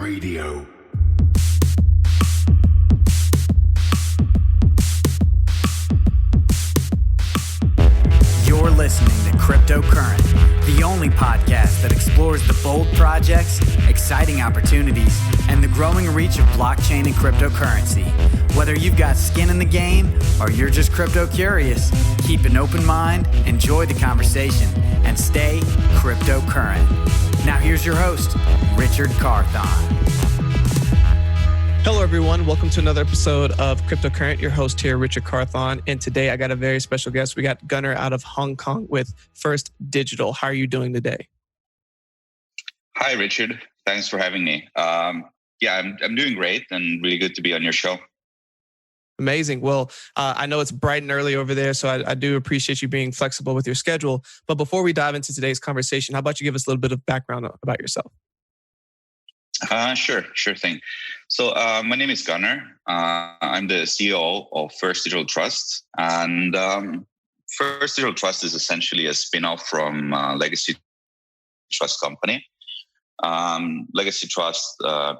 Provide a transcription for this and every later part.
Radio. You're listening to Cryptocurrent, the only podcast that explores the bold projects, exciting opportunities, and the growing reach of blockchain and cryptocurrency. Whether you've got skin in the game or you're just crypto curious, keep an open mind, enjoy the conversation, and stay cryptocurrent. Now here's your host, Richard Carthon. Hello, everyone. Welcome to another episode of Cryptocurrent. Your host here, Richard Carthon. And today I got a very special guest. We got Gunnar out of Hong Kong with First Digital. How are you doing today? Hi, Richard. Thanks for having me. I'm doing great and really good to be on your show. Amazing. Well, I know it's bright and early over there, so I do appreciate you being flexible with your schedule. But before we dive into today's conversation, how about you give us a little bit of background about yourself? Sure thing. So my name is Gunnar. I'm the CEO of First Digital Trust. And First Digital Trust is essentially a spin-off from Legacy Trust Company. Legacy Trust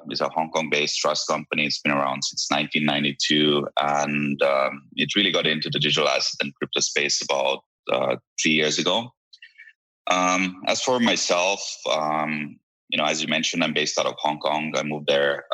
is a Hong Kong-based trust company. It's been around since 1992. And it really got into the digital asset and crypto space about 3 years ago. As for myself, as you mentioned, I'm based out of Hong Kong. I moved there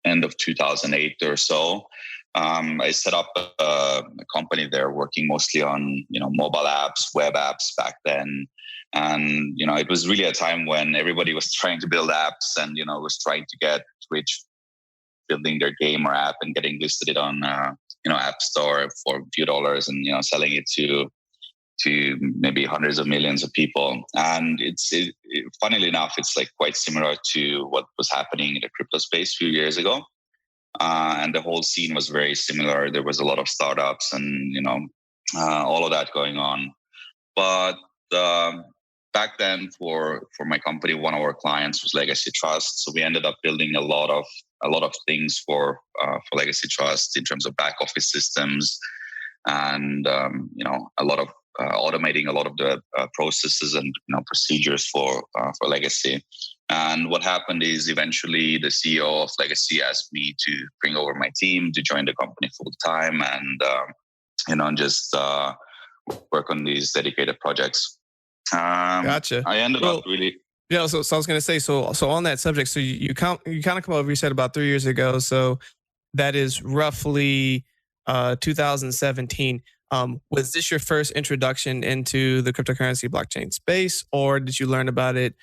end of 2008 or so. I set up a company there working mostly on, mobile apps, web apps back then. And, it was really a time when everybody was trying to build apps and, was trying to get rich building their game or app and getting listed on, App Store for a few dollars and, selling it to maybe hundreds of millions of people. And funnily enough, it's like quite similar to what was happening in the crypto space a few years ago. And the whole scene was very similar. There was a lot of startups and, all of that going on. But back then for my company, one of our clients was Legacy Trust. So we ended up building a lot of things for Legacy Trust in terms of back office systems and, a lot of automating a lot of the processes and procedures for Legacy. And what happened is eventually the CEO of Legacy asked me to bring over my team to join the company full time and just work on these dedicated projects. Gotcha. I ended up really. Yeah. So I was going to say, so on that subject, so you kind of come over. You said about 3 years ago. So that is roughly 2017. Was this your first introduction into the cryptocurrency blockchain space, or did you learn about it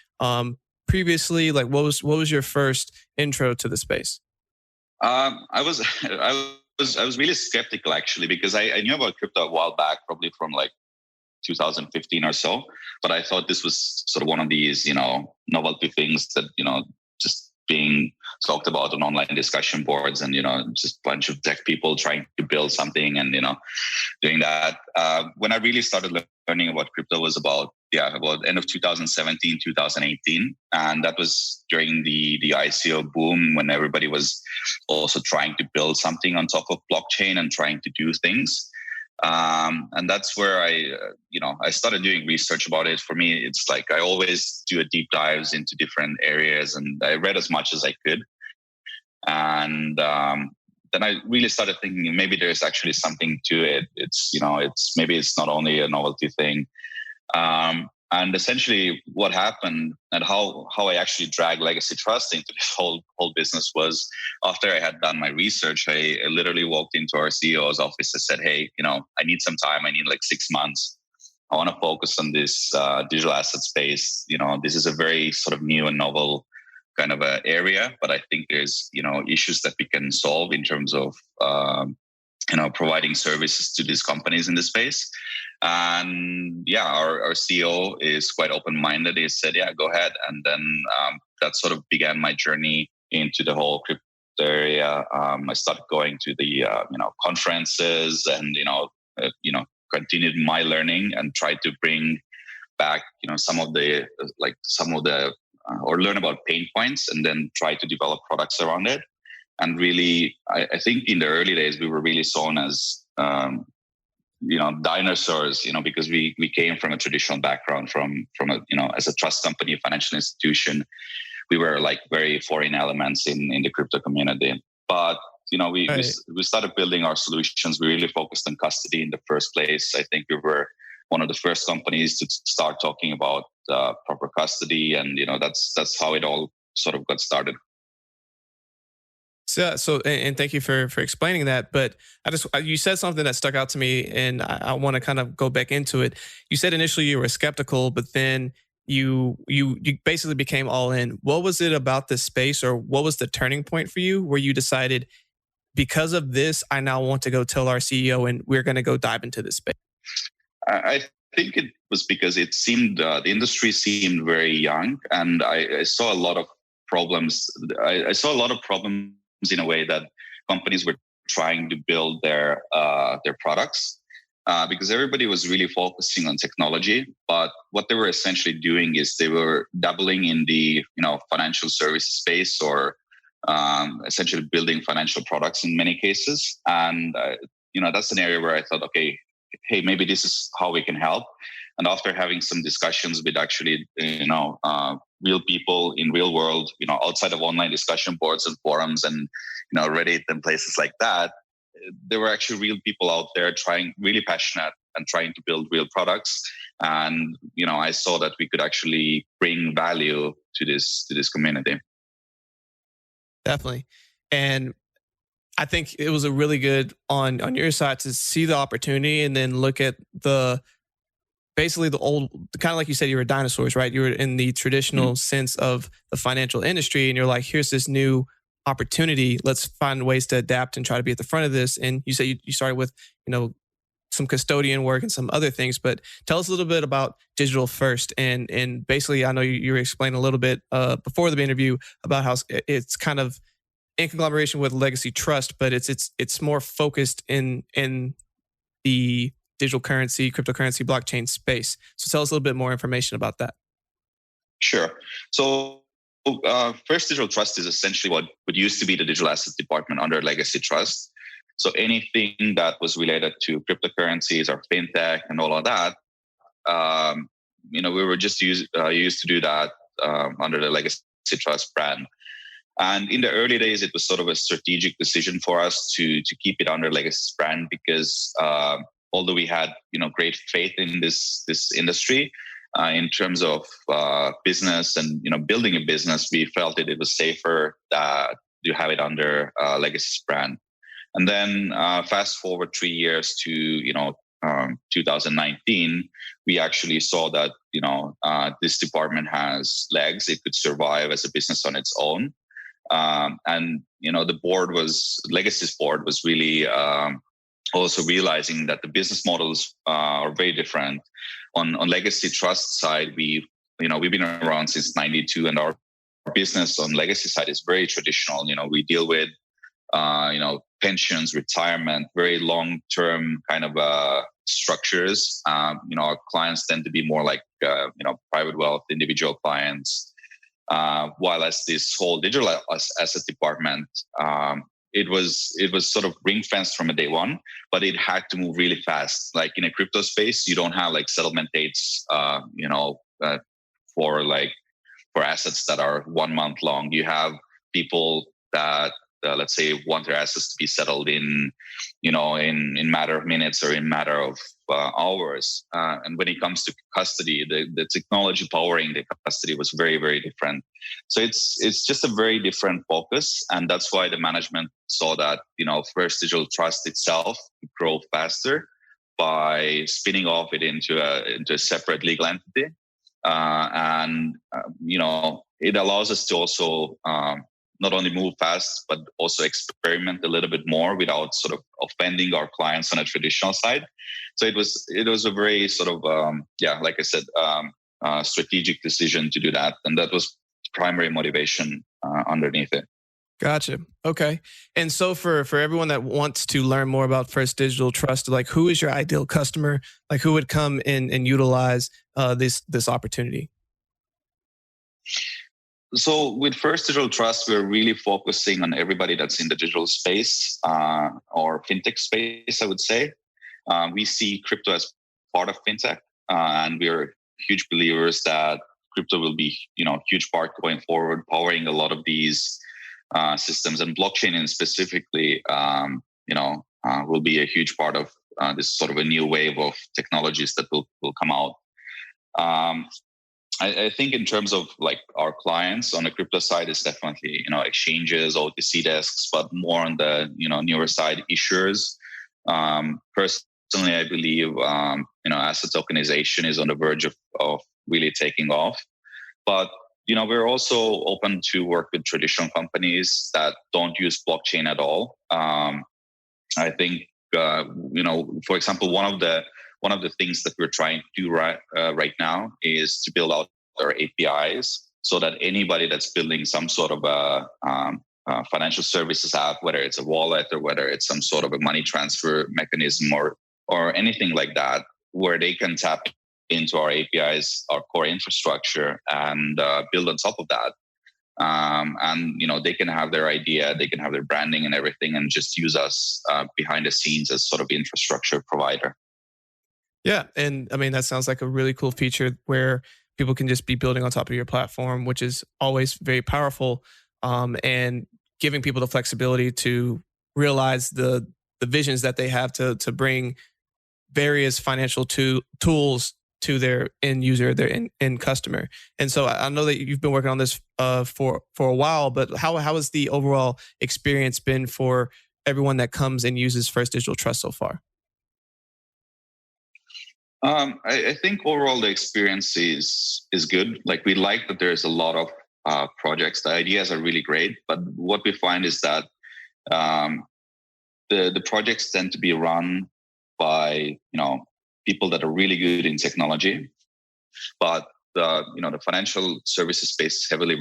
previously? Like, what was your first intro to the space? I was really skeptical actually, because I knew about crypto a while back, probably from like 2015 or so. But I thought this was sort of one of these, novelty things that, just being talked about on online discussion boards and, just a bunch of tech people trying to build something and, doing that. When I really started learning about crypto was about end of 2017, 2018. And that was during the ICO boom when everybody was also trying to build something on top of blockchain and trying to do things. And that's where I started doing research about it. For me, it's like I always do a deep dives into different areas, and I read as much as I could. And then I really started thinking maybe there's actually something to it. It's maybe it's not only a novelty thing. And essentially, what happened and how I actually dragged Legacy Trust into this whole business was after I had done my research, I literally walked into our CEO's office and said, "Hey, I need some time. I need like 6 months. I want to focus on this digital asset space. This is a very sort of new and novel kind of a area, but I think there's issues that we can solve in terms of providing services to these companies in this space." And our CEO is quite open-minded. He said, "Yeah, go ahead." And then that sort of began my journey into the whole crypto area. I started going to the conferences and continued my learning and tried to bring back some of the or learn about pain points and then try to develop products around it. And really, I think in the early days we were really shown as dinosaurs, because we came from a traditional background from a, as a trust company, a financial institution. we were like very foreign elements in the crypto community. But we started building our solutions. We really focused on custody in the first place. I think we were one of the first companies to start talking about proper custody, and that's how it all sort of got started. So, and thank you for explaining that. But you said something that stuck out to me, and I want to kind of go back into it. You said initially you were skeptical, but then you basically became all in. What was it about this space, or what was the turning point for you where you decided, because of this, I now want to go tell our CEO and we're going to go dive into this space? I think it was because it seemed the industry seemed very young, and I saw a lot of problems. I saw a lot of problems in a way that companies were trying to build their products because everybody was really focusing on technology. But what they were essentially doing is they were dabbling in the financial services space, or essentially building financial products in many cases. And that's an area where I thought, okay, hey, maybe this is how we can help. And after having some discussions with actually, real people in real world, outside of online discussion boards and forums and, Reddit and places like that, there were actually real people out there really passionate and trying to build real products. And, I saw that we could actually bring value to this community. Definitely. And I think it was a really good on your side to see the opportunity and then look at basically the old, kind of like you said, you were dinosaurs, right? You were in the traditional sense of the financial industry, and you're like, here's this new opportunity. Let's find ways to adapt and try to be at the front of this. And you say you started with, some custodian work and some other things, but tell us a little bit about digital first. And basically, I know you were explaining a little bit before the interview about how it's kind of in conglomeration with legacy trust, but it's more focused in the digital currency, cryptocurrency, blockchain space. So tell us a little bit more information about that. Sure. So First Digital Trust is essentially what used to be the digital asset department under legacy trust. So anything that was related to cryptocurrencies or fintech and all of that, we were just used to do that under the legacy trust brand. And in the early days, it was sort of a strategic decision for us to keep it under legacy brand because although we had great faith in this industry in terms of business and building a business, we felt that it was safer to have it under legacy brand. And then fast forward 3 years to 2019, we actually saw that this department has legs; it could survive as a business on its own. And the Legacy's board was really also realizing that the business models are very different. On Legacy Trust side, we've been around since '92, and our business on Legacy side is very traditional. We deal with pensions, retirement, very long-term kind of structures. Our clients tend to be more like private wealth, individual clients. While as this whole digital asset department, it was sort of ring fenced from a day one, but it had to move really fast. Like in a crypto space, you don't have like settlement dates, for assets that are 1 month long. You have people that let's say want their assets to be settled in matter of minutes or in matter of hours. And when it comes to custody, the technology powering the custody was very, very different. So it's just a very different focus. And that's why the management saw that, First Digital Trust itself could grow faster by spinning off it into a separate legal entity. It allows us to also not only move fast, but also experiment a little bit more without sort of offending our clients on a traditional side. So it was a very sort of, like I said, strategic decision to do that. And that was primary motivation underneath it. Gotcha. Okay. And so for everyone that wants to learn more about First Digital Trust, like who is your ideal customer? Like who would come in and utilize this opportunity? So with First Digital Trust, we're really focusing on everybody that's in the digital space or fintech space, I would say. We see crypto as part of fintech, and we're huge believers that crypto will be, huge part going forward, powering a lot of these systems, and blockchain in specifically, will be a huge part of this sort of a new wave of technologies that will come out. I think in terms of like our clients on the crypto side, it's definitely, exchanges, OTC desks, but more on the, newer side, issuers. Personally, I believe, asset tokenization is on the verge of really taking off. But, we're also open to work with traditional companies that don't use blockchain at all. I think, for example, one of the things that we're trying to do right now is to build out our APIs so that anybody that's building some sort of a financial services app, whether it's a wallet or whether it's some sort of a money transfer mechanism or anything like that, where they can tap into our APIs, our core infrastructure, and build on top of that. And they can have their idea, they can have their branding and everything, and just use us behind the scenes as sort of infrastructure provider. Yeah, and I mean that sounds like a really cool feature where people can just be building on top of your platform, which is always very powerful, and giving people the flexibility to realize the visions that they have to bring various financial tools to their end user, their end customer. And so I know that you've been working on this for a while, but how has the overall experience been for everyone that comes and uses First Digital Trust so far? I think overall the experience is good. Like, we like that there's a lot of projects. The ideas are really great, but what we find is that the projects tend to be run by people that are really good in technology, but the financial services space is heavily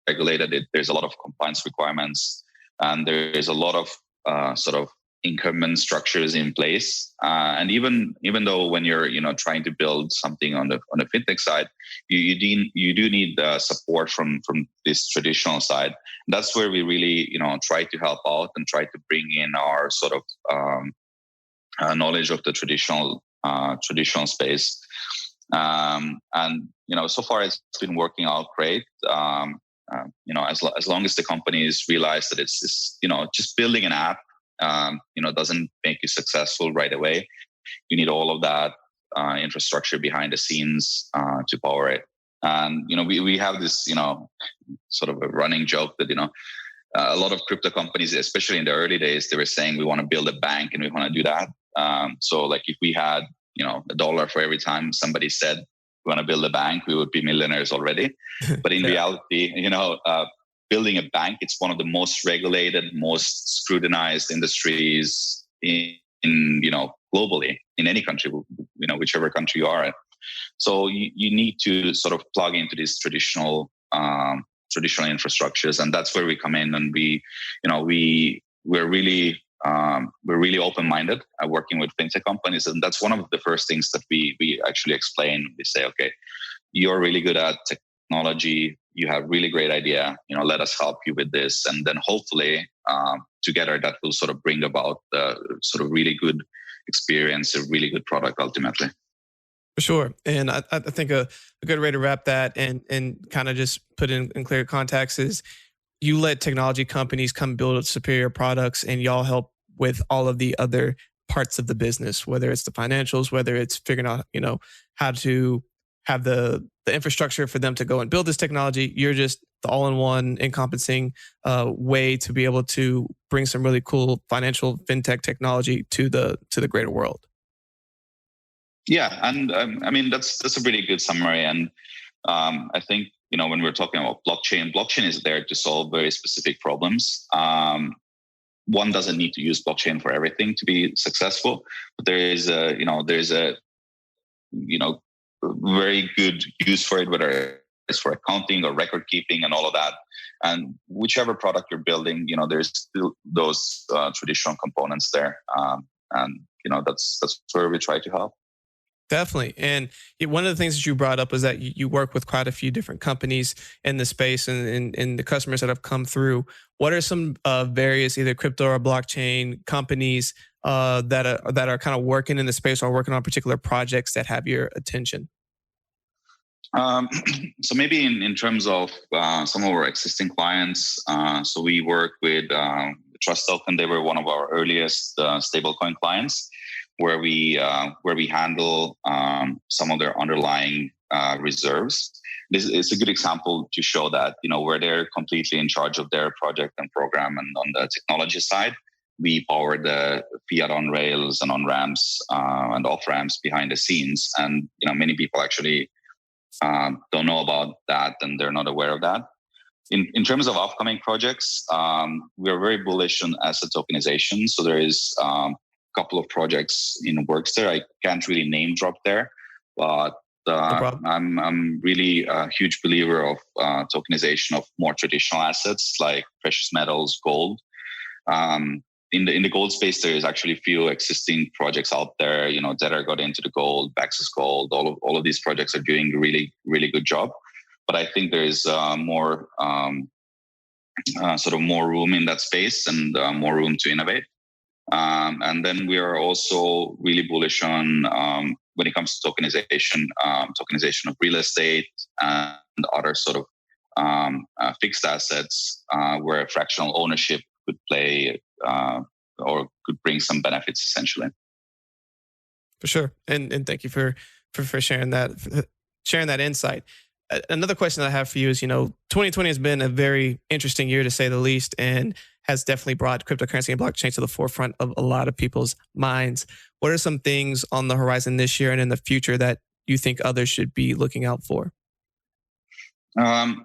regulated. There's a lot of compliance requirements, and there is a lot of sort of incumbent structures in place. And even though when you're trying to build something on the fintech side, you do need support from this traditional side. And that's where we really try to help out and try to bring in our sort of knowledge of the traditional space. And so far it's been working out great. As long as the companies realize that it's just building an app doesn't make you successful right away. You need all of that infrastructure behind the scenes to power it. And we have this sort of a running joke that a lot of crypto companies, especially in the early days, they were saying we want to build a bank and we want to do that. So like if we had $1 for every time somebody said we want to build a bank, we would be millionaires already. But in reality, building a bank, it's one of the most regulated, most scrutinized industries in globally, in any country, whichever country you are in. So you need to sort of plug into these traditional infrastructures, and that's where we come in. And we're really open-minded at working with fintech companies, and that's one of the first things that we actually explain. We say, okay, you're really good at technology, you have really great idea, let us help you with this. And then hopefully together that will sort of bring about the sort of really good experience, a really good product ultimately. For sure. And I think a good way to wrap that and kind of just put in clear context is you let technology companies come build superior products, and y'all help with all of the other parts of the business, whether it's the financials, whether it's figuring out, how to have the infrastructure for them to go and build this technology. You're just the all-in-one encompassing way to be able to bring some really cool financial fintech technology to the greater world. Yeah, and I mean that's a pretty good summary. And I think when we're talking about blockchain is there to solve very specific problems. One doesn't need to use blockchain for everything to be successful, but there is a very good use for it, whether it's for accounting or record keeping and all of that. And whichever product you're building, there's still those traditional components there, and that's where we try to help. Definitely. And one of the things that you brought up was that you work with quite a few different companies in the space and the customers that have come through. What are some various either crypto or blockchain companies that are kind of working in the space or working on particular projects that have your attention? So maybe in terms of some of our existing clients, so we work with Trust Token. They were one of our earliest stablecoin clients, where we handle some of their underlying reserves. This is a good example to show that, where they're completely in charge of their project and program, and on the technology side, we power the fiat on rails and on ramps and off ramps behind the scenes. And many people actually don't know about that, and they're not aware of that. In terms of upcoming projects, we are very bullish on asset tokenization. So there is a couple of projects in works there. I can't really name drop there, but I'm really a huge believer of tokenization of more traditional assets like precious metals, gold. In the gold space, there is actually few existing projects out there. Tether got into the gold, Baxis Gold. All of these projects are doing a really, really good job. But I think there is more more room in that space, and more room to innovate. And then we are also really bullish on when it comes to tokenization of real estate and other sort of fixed assets, where fractional ownership could play or could bring some benefits, essentially. For sure, and thank you for sharing that insight. Another question that I have for you is, 2020 has been a very interesting year, to say the least, and has definitely brought cryptocurrency and blockchain to the forefront of a lot of people's minds. What are some things on the horizon this year and in the future that you think others should be looking out for? I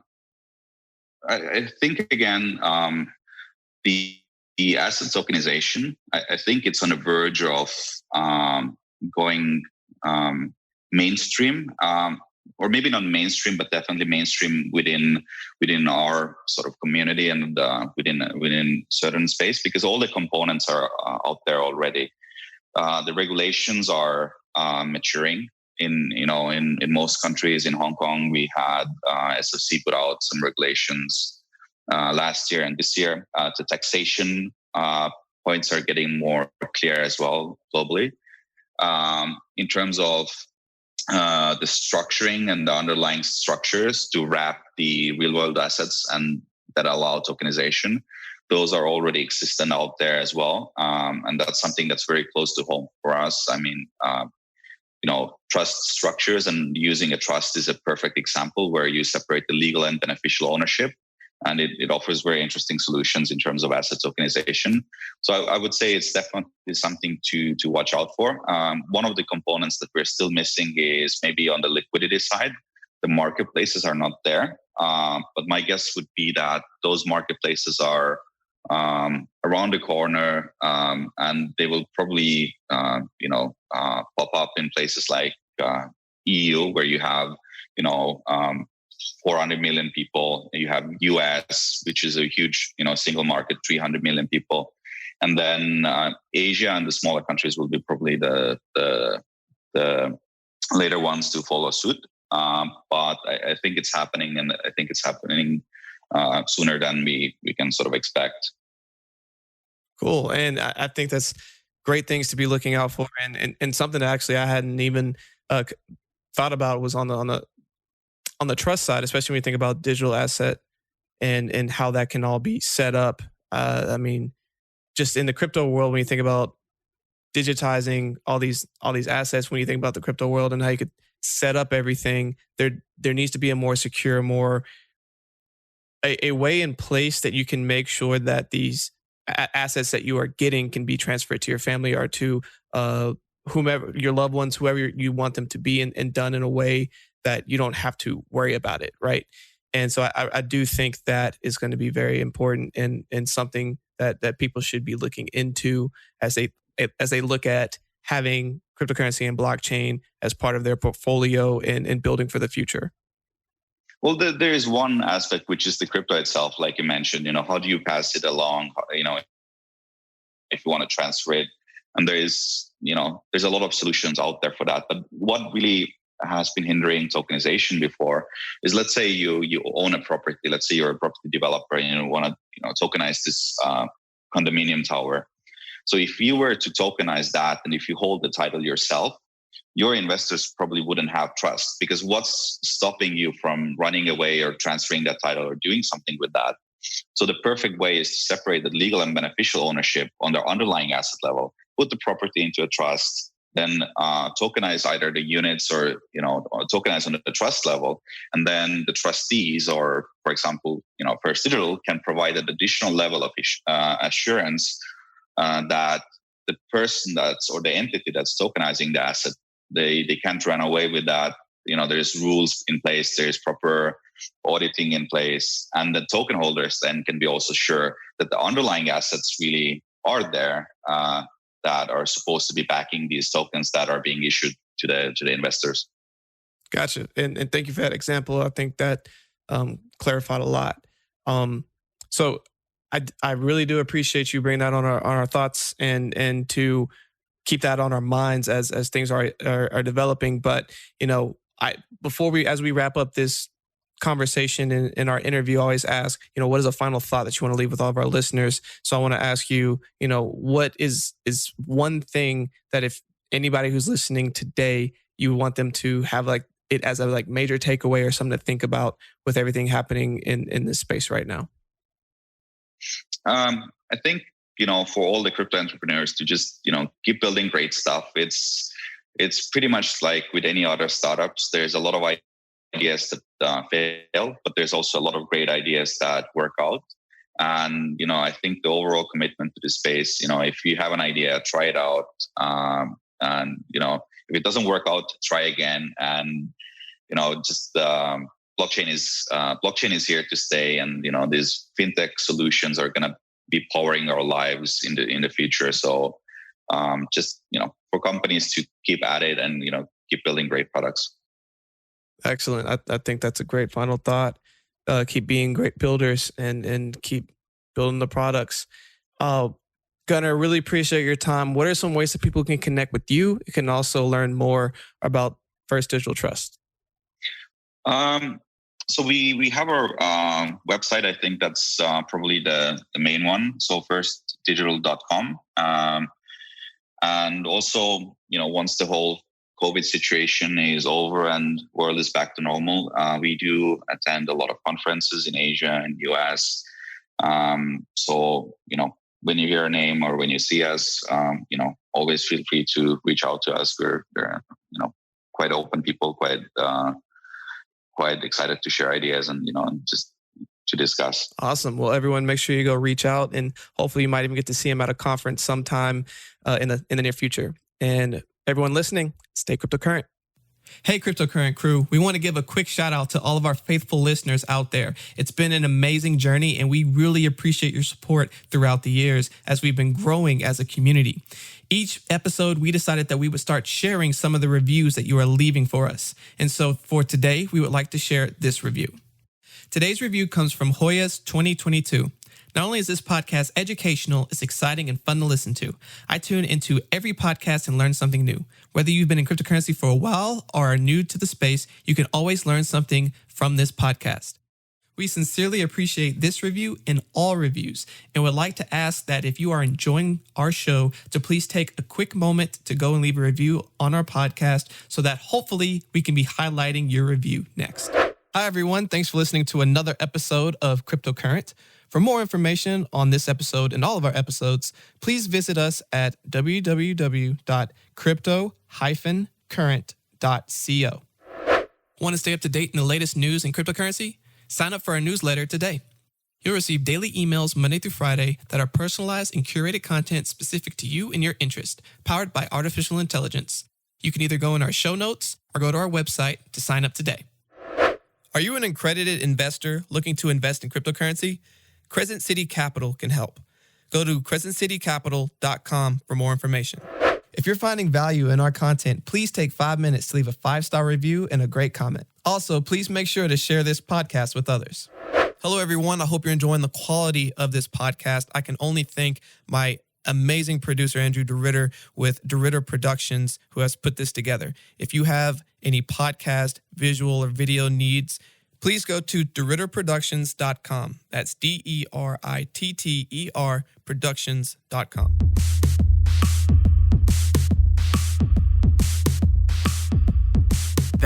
think, again, the asset tokenization, I think it's on the verge of going mainstream, or maybe not mainstream, but definitely mainstream within our sort of community and within certain space, because all the components are out there already. The regulations are maturing in most countries. In Hong Kong, we had SFC put out some regulations last year and this year. The taxation points are getting more clear as well globally. In terms of the structuring and the underlying structures to wrap the real world assets and that allow tokenization, those are already existent out there as well. And that's something that's very close to home for us. I mean, trust structures, and using a trust is a perfect example where you separate the legal and beneficial ownership. And it offers very interesting solutions in terms of asset tokenization. So I would say it's definitely something to watch out for. One of the components that we're still missing is maybe on the liquidity side. The marketplaces are not there. But my guess would be that those marketplaces are around the corner, and they will probably pop up in places like EU, where you have 400 million people. You have US, which is a huge, single market, 300 million people. And then Asia and the smaller countries will be probably the later ones to follow suit. But I think it's happening, and I think it's happening sooner than we can sort of expect. Cool. And I think that's great things to be looking out for. And something that actually I hadn't even thought about was on the trust side, especially when you think about digital asset and how that can all be set up. I mean, just in the crypto world, when you think about digitizing all these assets, when you think about the crypto world and how you could set up everything, there needs to be a more secure, a way in place that you can make sure that these assets that you are getting can be transferred to your family or to whomever, your loved ones, whoever you want them to be, and done in a way that you don't have to worry about it, right? And so I do think that is going to be very important and something that people should be looking into as they look at having cryptocurrency and blockchain as part of their portfolio and building for the future. Well, there is one aspect, which is the crypto itself, like you mentioned. How do you pass it along? If you want to transfer it, and there's a lot of solutions out there for that. But what really has been hindering tokenization before is, let's say you own a property. Let's say you're a property developer and you want to tokenize this condominium tower. So if you were to tokenize that, and if you hold the title yourself, your investors probably wouldn't have trust, because what's stopping you from running away or transferring that title or doing something with that? So the perfect way is to separate the legal and beneficial ownership on their underlying asset level, put the property into a trust, then tokenize either the units or tokenize on the trust level, and then the trustees, or for example, First Digital, can provide an additional level of assurance that the person or the entity that's tokenizing the asset, they can't run away with that. There's rules in place, there's proper auditing in place, and the token holders then can be also sure that the underlying assets really are there, that are supposed to be backing these tokens that are being issued to the investors. Gotcha. And thank you for that example. I think that clarified a lot. So I really do appreciate you bringing that on our thoughts and to keep that on our minds as things are developing. But as we wrap up this conversation in our interview, I always ask, what is a final thought that you want to leave with all of our listeners? So I want to ask you, what is one thing that if anybody who's listening today, you want them to have it as a major takeaway or something to think about with everything happening in this space right now? I think, for all the crypto entrepreneurs to just, keep building great stuff. It's pretty much like with any other startups. There's a lot of ideas that fail, but there's also a lot of great ideas that work out. And, I think the overall commitment to the space, if you have an idea, try it out. And, if it doesn't work out, try again. And, just blockchain is here to stay. And, these fintech solutions are going to be powering our lives in the future. So just, for companies to keep at it and, keep building great products. Excellent. I think that's a great final thought. Keep being great builders and keep building the products. Gunnar, really appreciate your time. What are some ways that people can connect with you? You can also learn more about First Digital Trust. So we have our website. I think that's probably the main one. So firstdigital.com. And also, once the whole COVID situation is over and world is back to normal, we do attend a lot of conferences in Asia and US. So, when you hear a name or when you see us, always feel free to reach out to us. We're quite open people, quite excited to share ideas and, just to discuss. Awesome. Well, everyone, make sure you go reach out, and hopefully you might even get to see him at a conference sometime in the near future. And everyone listening, stay cryptocurrent. Hey, Cryptocurrent crew, we want to give a quick shout out to all of our faithful listeners out there. It's been an amazing journey, and we really appreciate your support throughout the years as we've been growing as a community. Each episode, we decided that we would start sharing some of the reviews that you are leaving for us. And so for today, we would like to share this review. Today's review comes from Hoyas 2022. Not only is this podcast educational, it's exciting and fun to listen to. I tune into every podcast and learn something new. Whether you've been in cryptocurrency for a while or are new to the space, you can always learn something from this podcast. We sincerely appreciate this review and all reviews, and would like to ask that if you are enjoying our show, to please take a quick moment to go and leave a review on our podcast so that hopefully we can be highlighting your review next. Hi, everyone. Thanks for listening to another episode of Cryptocurrent. For more information on this episode and all of our episodes, please visit us at www.crypto-current.co. Want to stay up to date in the latest news in cryptocurrency? Sign up for our newsletter today. You'll receive daily emails Monday through Friday that are personalized and curated content specific to you and your interest, powered by artificial intelligence. You can either go in our show notes or go to our website to sign up today. Are you an accredited investor looking to invest in cryptocurrency? Crescent City Capital can help. Go to crescentcitycapital.com for more information. If you're finding value in our content, please take 5 minutes to leave a 5-star review and a great comment. Also, please make sure to share this podcast with others. Hello, everyone. I hope you're enjoying the quality of this podcast. I can only thank my amazing producer, Andrew DeRitter, with DeRitter Productions, who has put this together. If you have any podcast, visual, or video needs, please go to DeRitterProductions.com. That's DERITTER Productions.com.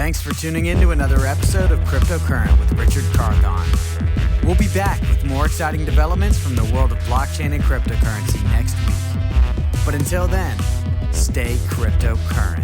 Thanks for tuning in to another episode of Cryptocurrent with Richard Carthon. We'll be back with more exciting developments from the world of blockchain and cryptocurrency next week. But until then, stay cryptocurrent.